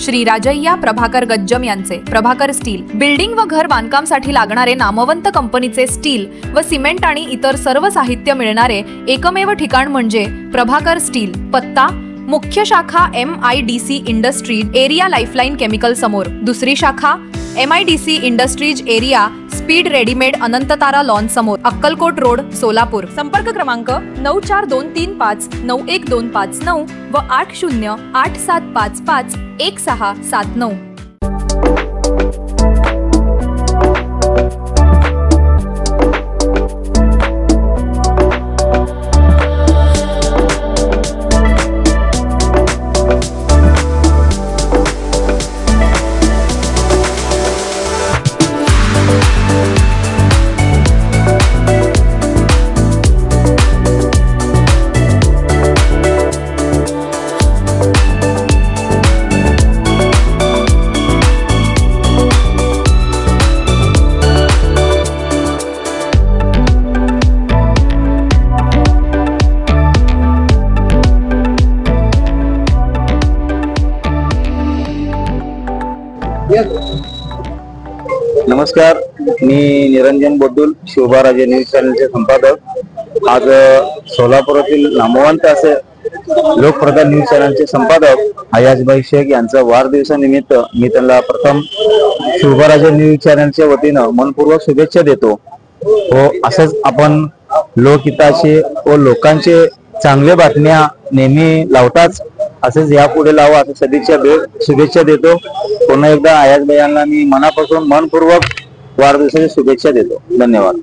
श्री राजय्या प्रभाकर गज्जम यांचे Prabhakar steel building व घर बांधकामासाठी लागणारे नामवंत कंपनीचे स्टील व सिमेंट आणि इतर सर्व साहित्य मिळणारे एकमेव ठिकाण म्हणजे प्रभाकर स्टील। पत्ता मुख्य शाखा MIDC industries area lifeline chemical समोर, दुसरी शाखा MIDC industries area speed readymade Anantatara lawn समोर, अक्कलकोट रोड, सोलापूर। संपर्क क्रमांक 9423591259 व 8087551679। नमस्कार, मी निरंजन बोडुल, शिवबाराजे न्यूज चॅनलचे संपादक। आज सोलापुरातील नामवंत असे लोकप्रधान न्यूज चॅनलचे संपादक अयाजभाई शेख यांचा वाढदिवसानिमित्त मी त्यांना प्रथम शिवबाराजे न्यूज चॅनलच्या वतीनं मनपूर्वक शुभेच्छा देतो। व असंच आपण लोकहिताचे व लोकांचे चांगल्या बातम्या नेहमी लावताच, असेच यापुढे लावा असं शुभेच्छा देतो। पुन्हा एकदा अयाजभाई यांना मी मनापासून मनपूर्वक वाढदिवसाच्या शुभेच्छा देतो। धन्यवाद।